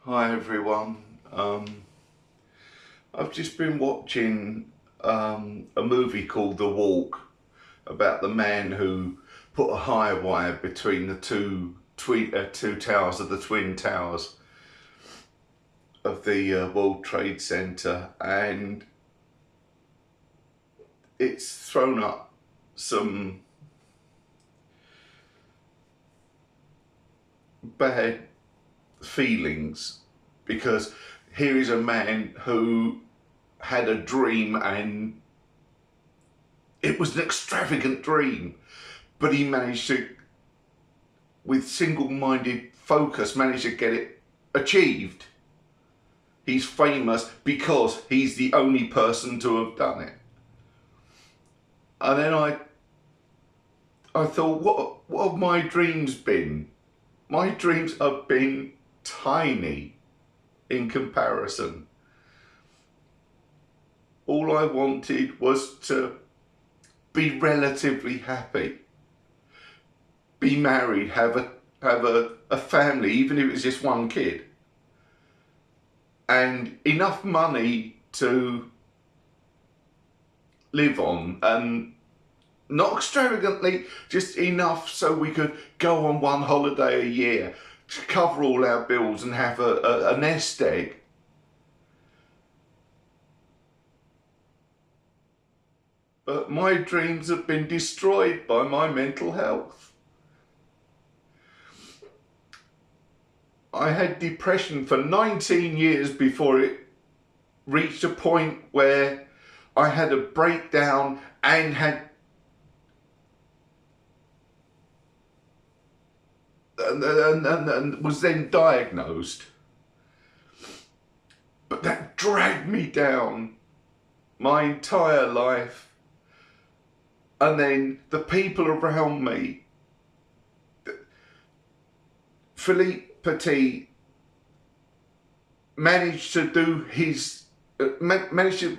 Hi everyone. I've just been watching a movie called The Walk about the man who put a high wire between the two towers of the Twin Towers of the World Trade Center, and it's thrown up some bad feelings, because here is a man who had a dream, and it was an extravagant dream, but he managed to, with single-minded focus, managed to get it achieved. He's famous because he's the only person to have done it. And then I thought, what have my dreams been? My dreams have been tiny in comparison. All I wanted was to be relatively happy, be married, have a family, even if it was just one kid, and enough money to live on, and not extravagantly, just enough so we could go on one holiday a year to cover all our bills and have a nest egg. But my dreams have been destroyed by my mental health. I had depression for 19 years before it reached a point where I had a breakdown and was then diagnosed. But that dragged me down my entire life. And then the people around me, Philippe Petit managed to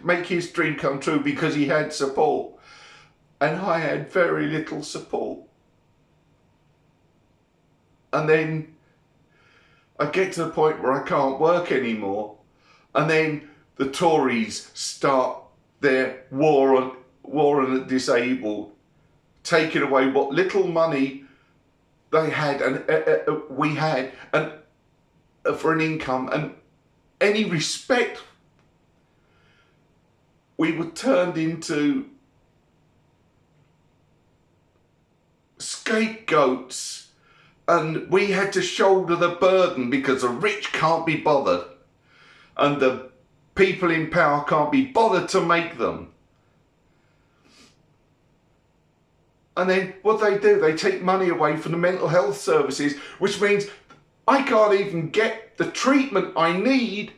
make his dream come true because he had support, and I had very little support. And then I get to the point where I can't work anymore, and then the Tories start their war on the disabled, taking away what little money they had and we had, and for an income and any respect. We were turned into scapegoats, and we had to shoulder the burden because the rich can't be bothered and the people in power can't be bothered to make them. And then what do, they take money away from the mental health services, which means I can't even get the treatment I need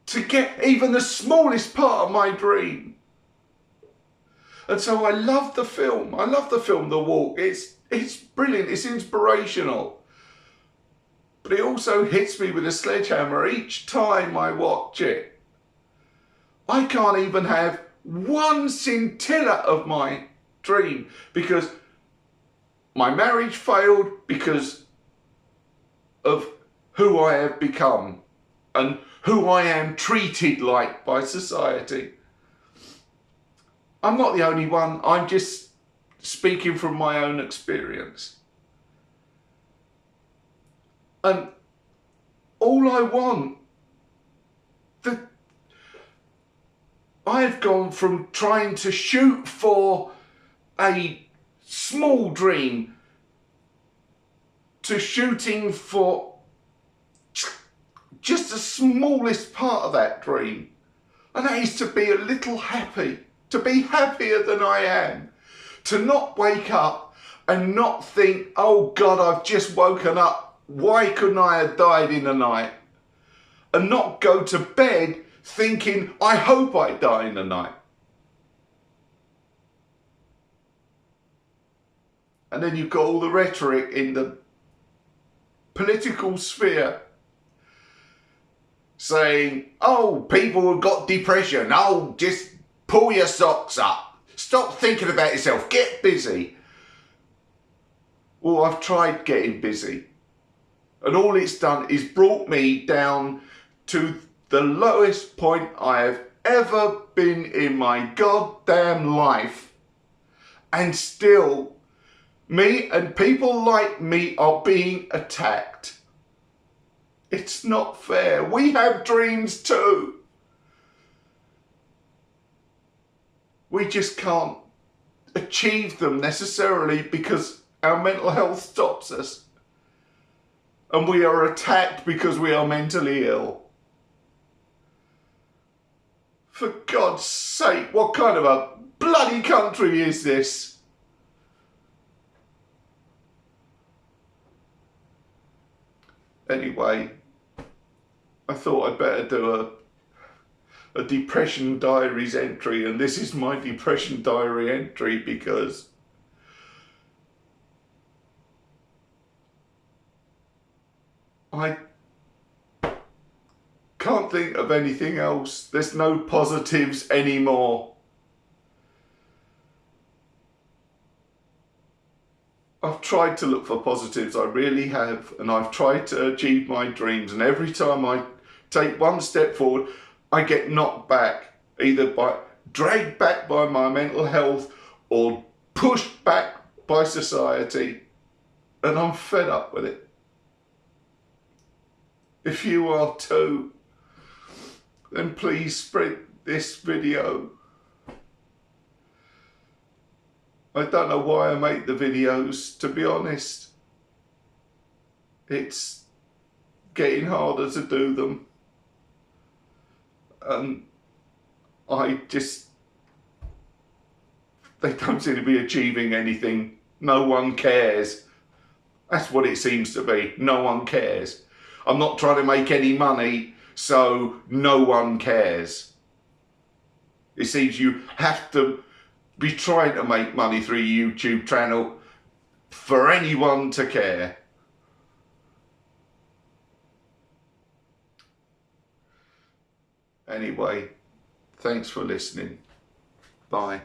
to get even the smallest part of my dream. And so I love the film. I love the film The Walk. It's brilliant. It's inspirational. But it also hits me with a sledgehammer each time I watch it. I can't even have one scintilla of my dream because my marriage failed because of who I have become and who I am treated like by society. I'm not the only one. I'm just speaking from my own experience. And all I want, I've gone from trying to shoot for a small dream to shooting for just the smallest part of that dream. And that is to be a little happy, to be happier than I am, to not wake up and not think, oh God, I've just woken up. Why couldn't I have died in the night? And not go to bed thinking, I hope I die in the night. And then you've got all the rhetoric in the political sphere saying, oh, people have got depression. Oh, just pull your socks up. Stop thinking about yourself. Get busy. Well, I've tried getting busy. And all it's done is brought me down to the lowest point I have ever been in my goddamn life. And still, me and people like me are being attacked. It's not fair. We have dreams too. We just can't achieve them necessarily because our mental health stops us. And we are attacked because we are mentally ill. For God's sake, what kind of a bloody country is this? Anyway, I thought I'd better do a depression diaries entry, and this is my depression diary entry because I can't think of anything else. There's no positives anymore. I've tried to look for positives, I really have, and I've tried to achieve my dreams, and every time I take one step forward, I get knocked back, either dragged back by my mental health or pushed back by society, and I'm fed up with it. If you are too, then please spread this video. I don't know why I make the videos, to be honest. It's getting harder to do them. And they don't seem to be achieving anything. No one cares. That's what it seems to be. No one cares. I'm not trying to make any money, so no one cares. It seems you have to be trying to make money through your YouTube channel for anyone to care. Anyway, thanks for listening. Bye.